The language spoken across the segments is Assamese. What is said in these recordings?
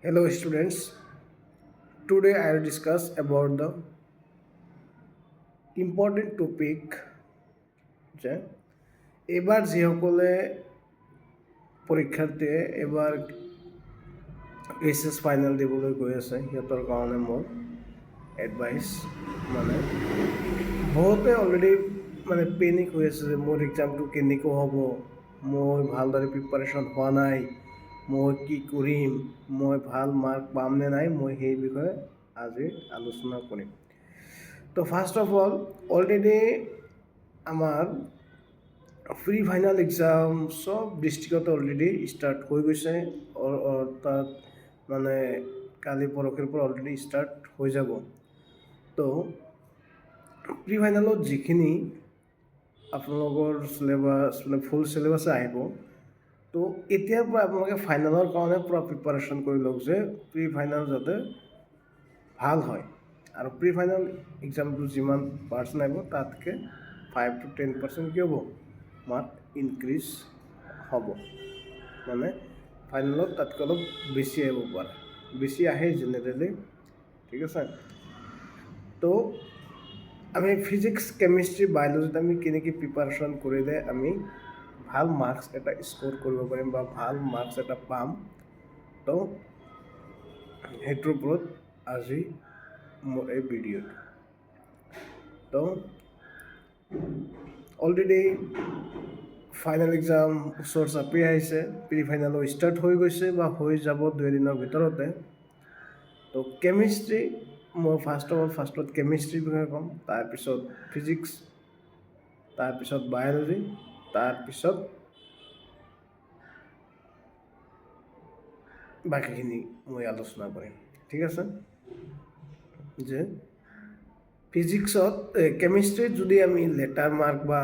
Hello students, today I will discuss about the important topic যে এবার যিসকলে পৰীক্ষাৰ্থীয়ে এবাৰ এইচএছ ফাইনেল দিবলৈ গৈ আছে সিহঁতৰ কাৰণে মোৰ এডভাইচ মানে বহুতে অলৰেডি মানে পেনিক হৈ আছে যে মোৰ এক্সামটো কেনেকৈ হ'ব, মই ভালদৰে প্ৰিপাৰেশ্যন হোৱা নাই, মই কি কৰিম, মই ভাল মাৰ্ক পাম নে নাই, মই সেই বিষয়ে আজি আলোচনা কৰিম। তো ফাৰ্ষ্ট অফ অল অলৰেডি আমাৰ প্ৰি ফাইনেল এক্সাম চব ডিষ্ট্ৰিক্টতে অলৰেডি ষ্টাৰ্ট হৈ গৈছে, তাত মানে কালি পৰহিৰ পৰা অলৰেডি ষ্টাৰ্ট হৈ যাব। তো প্ৰি ফাইনেলত যিখিনি আপোনালোকৰ চিলেবাছ মানে ফুল চিলেবাছে আহিব, তো এতিয়াৰ পৰা আপোনালোকে ফাইনেলৰ কাৰণে পূৰা প্ৰিপাৰেশ্যন কৰি লওক যে প্ৰি ফাইনেল যাতে ভাল হয়। আৰু প্ৰি ফাইনেল এক্সামটো যিমান পাৰ্চেণ্ট আহিব তাতকৈ 5 to 10% কি হ'ব মাৰ্ক ইনক্ৰিজ হ'ব, মানে ফাইনেলত তাতকৈ অলপ বেছি আহিব পাৰে, বেছি আহে জেনেৰেলি, ঠিক আছে। তো আমি ফিজিক্স কেমিষ্ট্ৰি বায়'লজিত আমি কেনেকৈ প্ৰিপাৰেশ্যন কৰিলে আমি ভাল মাৰ্কছ এটা স্ক'ৰ কৰিব পাৰিম বা ভাল মাৰ্কছ এটা পাম, তো সেইটোৰ ওপৰত আজি মোৰ এই ভিডিঅ'টো। তো অলৰেডি ফাইনেল এক্সাম ওচৰ চাপি আহিছে, প্ৰি ফাইনেলো ষ্টাৰ্ট হৈ গৈছে বা হৈ যাব 2 দিনৰ ভিতৰতে। তো কেমিষ্ট্ৰি মই ফাৰ্ষ্টত কেমিষ্ট্ৰিৰ বিষয়ে ক'ম, তাৰপিছত ফিজিক্স, তাৰপিছত বায়'লজি, তাৰপিছত বাকীখিনি মই আলোচনা কৰিম, ঠিক আছে। যে ফিজিক্সত কেমিষ্ট্ৰিত যদি আমি লেটাৰ মাৰ্ক বা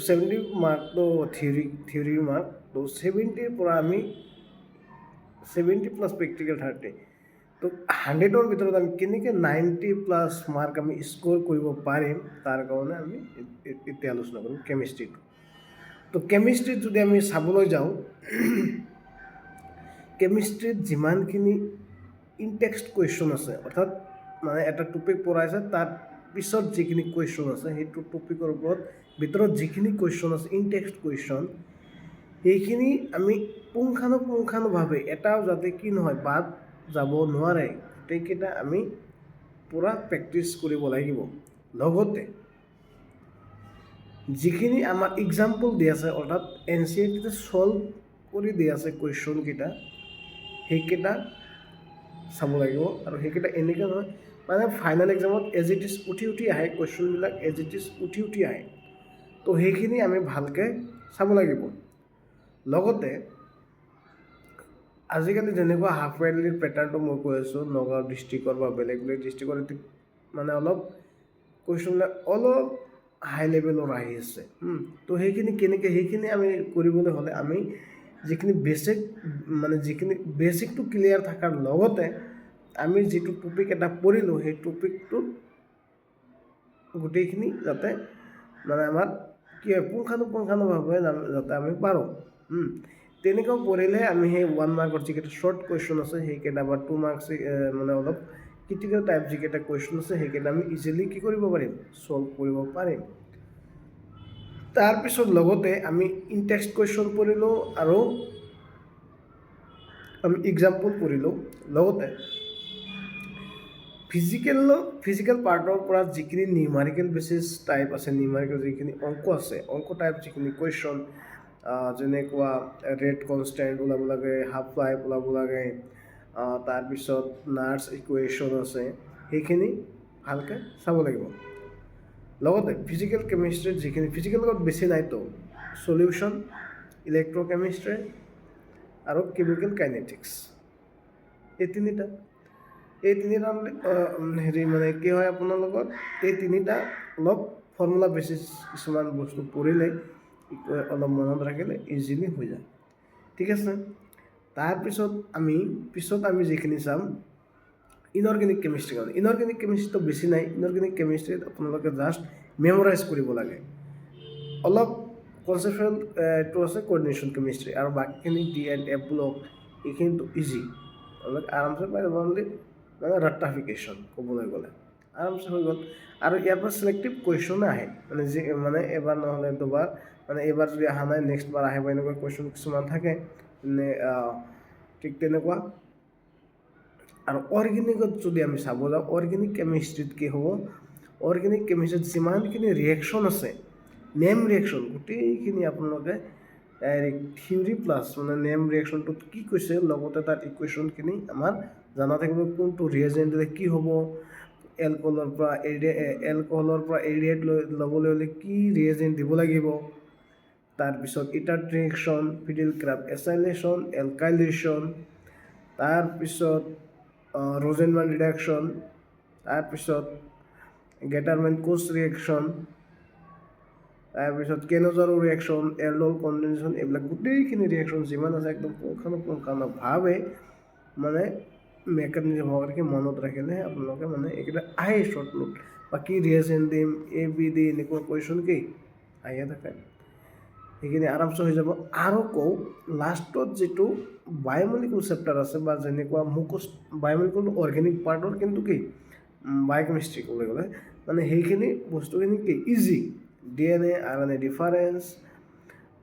70 মাৰ্কটো থিয়ৰী মাৰ্ক, তো 70ৰ পৰা আমি 70 + প্ৰেক্টিকেল 30, তো 100ৰ ভিতৰত আমি কেনেকৈ 90+ মাৰ্ক আমি স্ক'ৰ কৰিব পাৰিম তাৰ কাৰণে আমি এতিয়া আলোচনা কৰিম কেমিষ্ট্ৰিটো। তো কেমিষ্ট্ৰিত যদি আমি চাবলৈ যাওঁ, কেমিষ্ট্ৰিত যিমানখিনি ইনটেক্সট কুৱেশ্যন আছে, অৰ্থাৎ মানে এটা টপিক পঢ়াইছে তাৰ পিছত যিখিনি কুৱেশ্যন আছে সেইটো টপিকৰ ওপৰত ভিতৰত যিখিনি কুৱেশ্যন আছে ইনটেক্সট কুৱেশ্যন, সেইখিনি আমি পুংখানুপুংখানুভাৱে এটাও যাতে কি নহয় বাদ যাব নোৱাৰে, গোটেইকেইটা আমি পূৰা প্ৰেক্টিছ কৰিব লাগিব। লগতে যিখিনি আমাৰ এক্সাম্পল দি আছে, অৰ্থাৎ NCERT ছল্ভ কৰি দি আছে কুৱেশ্যনকেইটা, সেইকেইটা চাব লাগিব। আৰু সেইকেইটা এনেকৈ নহয় মানে ফাইনেল এক্সামত এজ ইট ইজ উঠি আহে, কুৱেশ্যনবিলাক এজ ইট ইজ উঠি আহে, তো সেইখিনি আমি ভালকৈ চাব লাগিব। লগতে আজিকালি যেনেকুৱা হাফ ইয়াৰলিৰ পেটাৰ্ণটো মই কৈ আছোঁ, নগাঁও ডিষ্ট্ৰিক্টৰ বা বেলেগ ডিষ্ট্ৰিক্টৰ মানে অলপ কুৱেশ্যনবিলাক অলপ হাই লেভেলৰ আহি আছে। তো সেইখিনি আমি কৰিবলৈ হ'লে আমি যিখিনি বেছিকটো ক্লিয়াৰ থকাৰ লগতে আমি যিটো টপিক এটা পঢ়িলোঁ সেই টপিকটোত গোটেইখিনি যাতে মানে আমাৰ কি হয় পুংখানুপুংখানুভাৱে যাতে আমি পাৰোঁ। তেনেকুৱা পঢ়িলে আমি সেই 1 মাৰ্কৰ যিকেইটা শ্বৰ্ট কুৱেশ্যন আছে সেইকেইটা বা 2 মাৰ্কছ মানে অলপ ক্ৰিটিকেল টাইপ যিকেইটা কুৱেশ্যন আছে সেইকেইটা আমি ইজিলি কি কৰিব পাৰিম, ছল্ভ কৰিব পাৰিম। তাৰপিছত লগতে আমি ইনটেক্সট কুৱেশ্যন পঢ়িলোঁ আৰু আমি এক্সাম্পল পঢ়িলোঁ। লগতে ফিজিকেল পাৰ্টৰ পৰা যিখিনি নিউমাৰিকেল বেচিছ টাইপ আছে, নিউমাৰিকেল যিখিনি অংক আছে, অংক টাইপ যিখিনি কুৱেশ্যন, যেনেকুৱা ৰেট কনষ্টেণ্ট ওলাব লাগে, হাফ লাইফ ওলাব লাগে, তাৰপিছত নাৰ্ছ ইকুৱেশ্যন আছে, সেইখিনি ভালকৈ চাব লাগিব। লগতে ফিজিকেল কেমিষ্ট্ৰিত যিখিনি ফিজিকেলত বেছি নাইতো, চলিউশ্যন, ইলেক্ট্ৰকেমিষ্ট্ৰি আৰু কেমিকেল কাইনেটিক্স, এই তিনিটা মানে কি হয় আপোনালোকৰ এই তিনিটা অলপ ফৰ্মুলা বেচিছ কিছুমান বস্তু পঢ়িলে অলপ মনত ৰাখিলে ইজিলি হৈ যায়, ঠিক আছে। তাৰপিছত আমি যিখিনি চাম ইনঅৰ্গেনিক কেমিষ্ট্ৰি কাৰণে। ইনঅৰ্গেনিক কেমিষ্ট্ৰিটো বেছি নাই, ইনঅৰ্গেনিক কেমিষ্ট্ৰিত আপোনালোকে জাষ্ট মেমৰাইজ কৰিব লাগে, অলপ কনচেপচুৱেল এইটো আছে কোঅৰ্ডিনেশ্যন কেমিষ্ট্ৰি, আৰু বাকীখিনি ডি এণ্ড এফ ব্লক এইখিনিতো ইজি, অলপ আৰামছে পাই যাব, অনলি মানে ৰাট্টাফিকেশ্যন ক'বলৈ গ'লে আৰামছে হৈ গ'ল। আৰু ইয়াৰ পৰা চিলেক্টিভ কুৱেশ্যনে আহে, মানে যি মানে এবাৰ নহ'লে দুবাৰ, মানে এইবাৰ যদি অহা নাই নেক্সট বাৰ আহিব, এনেকুৱা কুৱেশ্যন কিছুমান থাকে মানে ঠিক তেনেকুৱা। আৰু অৰ্গেনিকত যদি আমি চাব যাওঁ, অৰ্গেনিক কেমিষ্ট্ৰিত কি হ'ব, অৰ্গেনিক কেমিষ্ট্ৰিত যিমানখিনি ৰিয়েকশ্যন আছে, নেম ৰিয়েকশ্যন গোটেইখিনি আপোনালোকে থিয়ৰী প্লাছ মানে নেম ৰিয়েকশ্যনটোত কি কৈছে, লগতে তাত ইকুৱেশ্যনখিনি আমাৰ জনা থাকিব, কোনটো ৰিয়েজেণ্ট দিলে কি হ'ব, এলকহলৰ পৰা এৰিয়েট ল'বলৈ হ'লে কি ৰিয়েজেণ্ট দিব লাগিব, তাৰপিছত ইটাৰ ৰিয়েকশ্যন, ফিডিল ক্ৰাফ এচাইলেশ্যন, এলকাইলেশ্যন, তাৰপিছত ৰ'জেনবাৰ্গ ৰিডাকশ্যন, তাৰপিছত গেটাৰমেন কোচ ৰিয়েকশ্যন, তাৰপিছত কেনজাৰো ৰিয়েকশ্যন, এলডল কনডেনশ্যন, এইবিলাক গোটেইখিনি ৰিয়েকশ্যন যিমান আছে একদম পুংখানুপুংখভাৱে মানে মেকানিজম হোৱাকৈ মনত ৰাখিলে আপোনালোকে মানে এইকেইটা আহে শ্বৰ্ট নোট, বা কি ৰিয়েজেণ্ট দিম, এ বি ডি এনেকুৱা কুৱেশ্যন কি আহিয়ে থাকে, সেইখিনি আৰামছে হৈ যাব। আৰু কওঁ লাষ্টত যিটো বায়'মলিকুল চেপ্টাৰ আছে, বা যেনেকুৱা বায়'মলিকুল অৰ্গেনিক পাৰ্টৰ কিন্তু কি বায়'কেমিষ্ট্ৰি ক'বলৈ গ'লে মানে সেইখিনি বস্তুখিনি কি easy, D N A R N A difference,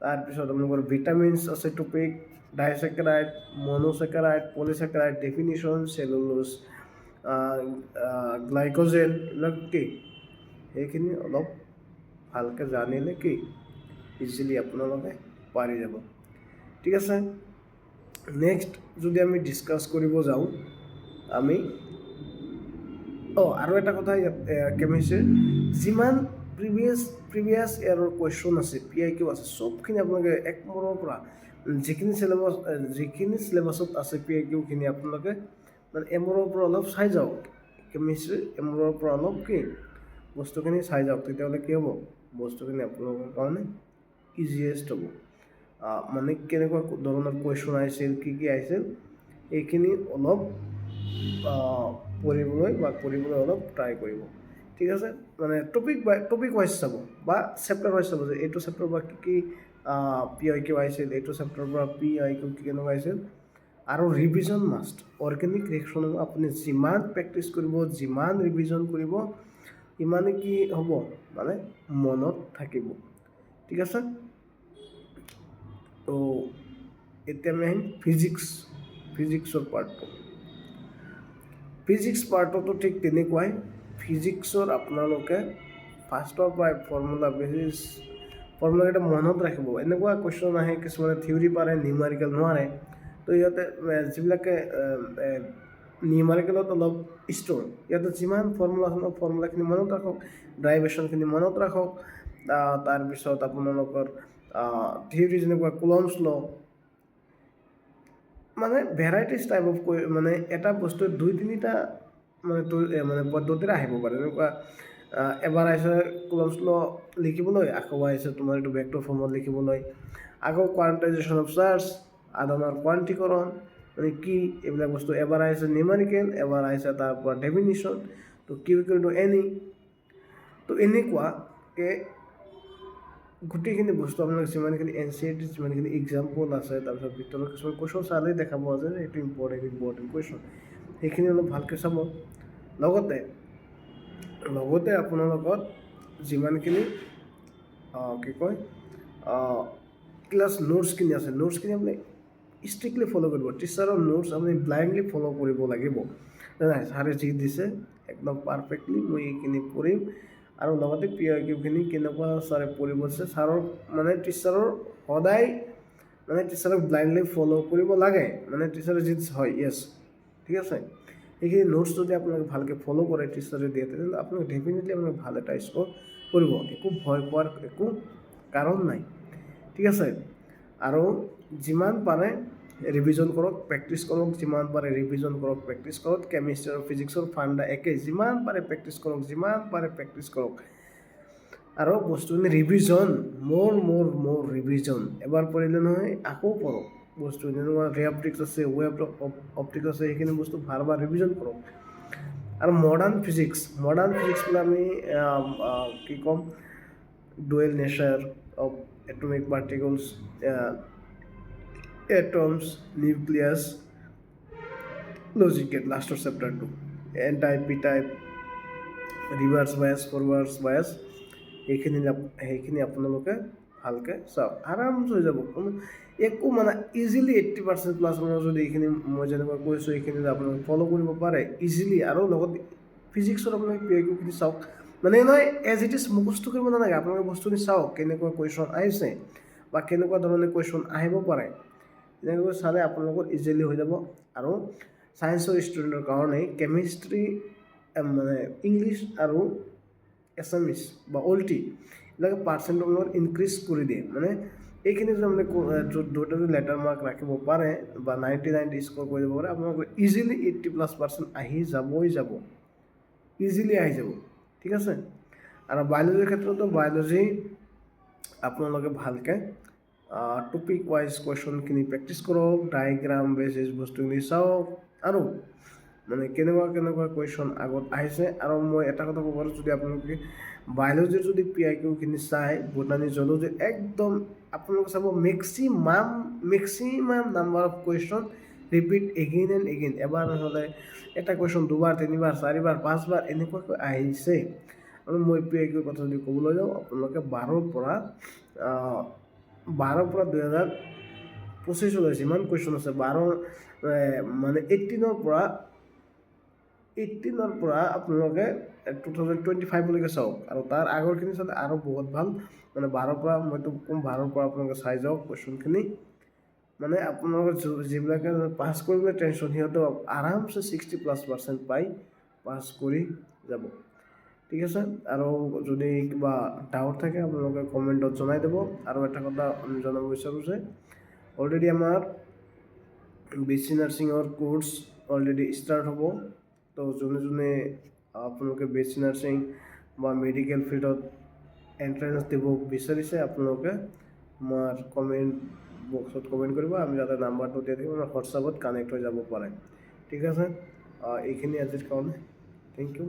তাৰপিছত আপোনালোকৰ ভিটামিনছ আছে topic, disaccharide, monosaccharide, polysaccharide, definition, cellulose, glycogen, এইবিলাক কি সেইখিনি অলপ ভালকৈ জানিলে কি ইজিলি আপোনালোকে পাৰি যাব। ঠিক আছে, নেক্সট যদি আমি ডিছকাছ কৰিব যাওঁ, আমি আৰু এটা কথা ইয়াত কেমিষ্ট্ৰিৰ যিমান প্ৰিভিয়াছ ইয়াৰৰ কুৱেশ্যন আছে, PIQ আছে, চবখিনি আপোনালোকে এক মূৰৰ পৰা যিখিনি চিলেবাছত আছে PIQখিনি আপোনালোকে মানে এমূৰৰ পৰা অলপ চাই যাওক, কেমিষ্ট্ৰিৰ এমূৰৰ পৰা অলপ কি বস্তুখিনি চাই যাওক, তেতিয়াহ'লে কি হ'ব, বস্তুখিনি আপোনালোকৰ কাৰণে ইজিয়েষ্ট হ'ব। মানে কেনেকুৱা ধৰণৰ কুৱেশ্যন আহিছিল, কি আহিছিল, এইখিনি অলপ পঢ়িবলৈ অলপ ট্ৰাই কৰিব। ঠিক আছে, মানে টপিক ৱাইজ চাব বা চেপ্টাৰ ৱাইজ চাব, যে এইটো চেপ্টাৰৰ পৰা কি PIQ আহিছিল, এইটো চেপ্টাৰৰ পৰা PIQ কেনেকুৱা আহিছিল। আৰু ৰিভিজন মাষ্ট, অৰ্গেনিক ৰিয়েকশ্যন আপুনি যিমান প্ৰেক্টিচ কৰিব, যিমান ৰিভিজন কৰিব, ইমানে কি হ'ব মানে মনত থাকিব। ঠিক আছে, তো এতিয়া আমি আহিম ফিজিক্সৰ পাৰ্টটো। ফিজিক্স পাৰ্টতো ঠিক তেনেকুৱাই, ফিজিক্সৰ আপোনালোকে ফাৰ্ষ্টৰ পৰাই ফৰ্মুলাকেইটা মনত ৰাখিব। এনেকুৱা কুৱেশ্যন আহে, কিছুমানে থিয়ৰী পাৰে, নিউমাৰিকেল নোৱাৰে, তো ইহঁতে যিবিলাকে নিউমাৰিকেলত অলপ ষ্ট্ৰং, ইয়াতে যিমান ফৰ্মুলা আছে ফৰ্মুলাখিনি মনত ৰাখক, ড্ৰাইভেশ্যনখিনি মনত ৰাখক, তাৰপিছত আপোনালোকৰ থিয়ৰী যেনেকুৱা কুলম্বছ ল, মানে ভেৰাইটিজ টাইপ অফ মানে এটা বস্তু 2-3টা মানে পদ্ধতিৰে আহিব পাৰে। এনেকুৱা এবাৰ আহিছে কুলম্বছ ল লিখিবলৈ, আকৌ আহিছে তোমাৰ এইটো ভেক্টৰ ফৰ্মত লিখিবলৈ, আকৌ কোৱান্টাইজেশ্যন অফ চাৰ্জ, আধানৰ কোৱান্টিকৰণ মানে কি, এইবিলাক বস্তু এবাৰ আহিছে নিউমাৰিকেল, এবাৰ আহিছে তাৰপৰা ডেফিনিশ্যন, তো কিউ ইকুৱেল টু এনি, তো এনেকুৱাকৈ গোটেইখিনি বস্তু আপোনালোকে যিমানখিনি NCERT যিমানখিনি এক্সাম্পল আছে, তাৰপিছত ভিতৰত কিছুমান কুৱেশ্যন চালেই দেখা পোৱা যায় যে এইটো ইম্পৰ্টেণ্ট কুৱেশ্যন, সেইখিনি অলপ ভালকৈ চাব। লগতে আপোনালোকৰ যিমানখিনি কি কয় ক্লাছ নোটছখিনি আছে, নোটছখিনি আপুনি ষ্ট্ৰিক্টলি ফ'ল' কৰিব। টিচাৰৰ নোটছ আপুনি ব্লাইণ্ডলি ফ'ল' কৰিব লাগিব। ছাৰে যি দিছে একদম পাৰফেক্টলি মই এইখিনি কৰিম, আৰু লগতে PIQখিনি কেনেকুৱা ছাৰে পঢ়িব দিছে, মানে টিচাৰৰ সদায় মানে টিচাৰক ব্লাইণ্ডলি ফ'ল' কৰিব লাগে, মানে টিচাৰে যি হয় য়েছ। ঠিক আছে, এইখিনি নোটছ যদি আপোনালোকে ভালকৈ ফ'ল' কৰে টিচাৰে দিয়ে, তেতিয়াহ'লে আপোনালোকে ডেফিনেটলি আপোনালোকে ভাল এটা স্ক'ৰ কৰিব, একো ভয় খোৱাৰ একো কাৰণ নাই। ঠিক আছে, আৰু যিমান পাৰে ৰিভিজন কৰক, প্ৰেক্টিচ কৰক, যিমান পাৰে ৰিভিজন কৰক, প্ৰেক্টিচ কৰক। কেমিষ্ট্ৰি আৰু ফিজিক্সৰ ফাণ্ডা একেই, যিমান পাৰে প্ৰেক্টিচ কৰক, আৰু বস্তুখিনি ৰিভিজন মোৰ ৰিভিজন, এবাৰ পঢ়িলে নহয় আকৌ পঢ়ক। বস্তু যেনেকুৱা ৰে অপটিক্স আছে, ৱেভ অপটিক্স আছে, সেইখিনি বস্তু বাৰ ৰিভিজন কৰক। আৰু মডাৰ্ণ ফিজিক্স বোলে আমি কি ক'ম, dual nature of atomic particles, atoms, nucleus, logic gate লাষ্টৰ চেপ্টাৰটো N type P type reverse bias forwards bias সেইখিনি আপোনালোকে ভালকৈ চাওক, আৰামছে হৈ যাব। একো মানে ইজিলি 80% প্লাছ মানে যদি এইখিনি মই যেনেকৈ কৈছোঁ এইখিনি যদি আপোনালোকে ফ'ল' কৰিব পাৰে ইজিলি, আৰু লগত ফিজিক্সৰ আপোনালোকে PIQ চাওক, মানে নহয় এজ ইট ইজ মুখস্থ কৰিব নালাগে, আপোনালোকে বস্তুখিনি চাওক কেনেকুৱা কুৱেশ্যন আহিছে বা কেনেকুৱা ধৰণে কুৱেশ্যন আহিব পাৰে, এনেকৈ চালে আপোনালোকৰ ইজিলি হৈ যাব। আৰু ছায়েন্সৰ ষ্টুডেণ্টৰ কাৰণে কেমিষ্ট্ৰি মানে ইংলিছ আৰু এছামিছ বা অল্টি এইবিলাকে পাৰ্চেণ্ট আপোনালোকৰ ইনক্ৰিজ কৰি দিয়ে। মানে এইখিনি যদি আপুনি দুটা যদি লেটাৰ মাৰ্ক ৰাখিব পাৰে বা 99 স্ক'ৰ কৰি দিব পাৰে, আপোনালোকৰ ইজিলি 80+% আহি যাবই যাব, ইজিলি আহি যাব, ঠিক আছে। আৰু বায়'লজিৰ ক্ষেত্ৰতো বায়'লজি আপোনালোকে ভালকৈ টপিক ৱাইজ কুৱেশ্যনখিনি প্ৰেক্টিছ কৰক, ডায়েগ্ৰাম বেচিছ বস্তুখিনি চাওক, আৰু মানে কেনেকুৱা কুৱেশ্যন আগত আহিছে। আৰু মই এটা কথা ক'ব পাৰোঁ, যদি আপোনালোকে বায়'লজিৰ যদি PIQখিনি চাই বটানী জুলজি একদম আপোনালোকে চাব maximum number of question repeat again and again, এবাৰ নহ'লে এটা কুৱেশ্যন 2বাৰ 3বাৰ 4বাৰ 5বাৰ এনেকুৱাকৈ আহিছে। আৰু মই PIQৰ কথা যদি ক'বলৈ যাওঁ, আপোনালোকে 12ৰ পৰা 2025 যিমান কুৱেশ্যন আছে 12 মানে 18ৰ পৰা আপোনালোকে 2025লৈকে চাওক, আৰু তাৰ আগৰখিনি চালে আৰু বহুত ভাল। মানে 12ৰ পৰা মইতো ক'ম 12ৰ পৰা আপোনালোকে চাই যাওক কুৱেশ্যনখিনি, মানে আপোনালোকে যিবিলাকে পাছ কৰিবলৈ টেনশ্যন সিহঁতেও আৰামছে 60+% পাই পাছ কৰি যাব, ঠিক আছে। আৰু যদি কিবা ডাউট থাকে আপোনালোকে কমেণ্টত জনাই দিব। আৰু এটা কথা আমি জনাব বিচাৰোঁ যে অলৰেডি আমাৰ BC নাৰ্ছিঙৰ কোৰ্চ অলৰেডি ষ্টাৰ্ট হ'ব। তো যোনে আপোনালোকে BC নাৰ্ছিং বা মেডিকেল ফিল্ডত এণ্ট্ৰেঞ্চ দিব বিচাৰিছে, আপোনালোকে আমাৰ কমেণ্ট বক্সত কমেণ্ট কৰিব, আমি যাতে নাম্বাৰটো দিয়া থাকিব আমাৰ হোৱাটছআপত কানেক্ট হৈ যাব পাৰে, ঠিক আছে। এইখিনি আজিৰ কাৰণে, থেংক ইউ।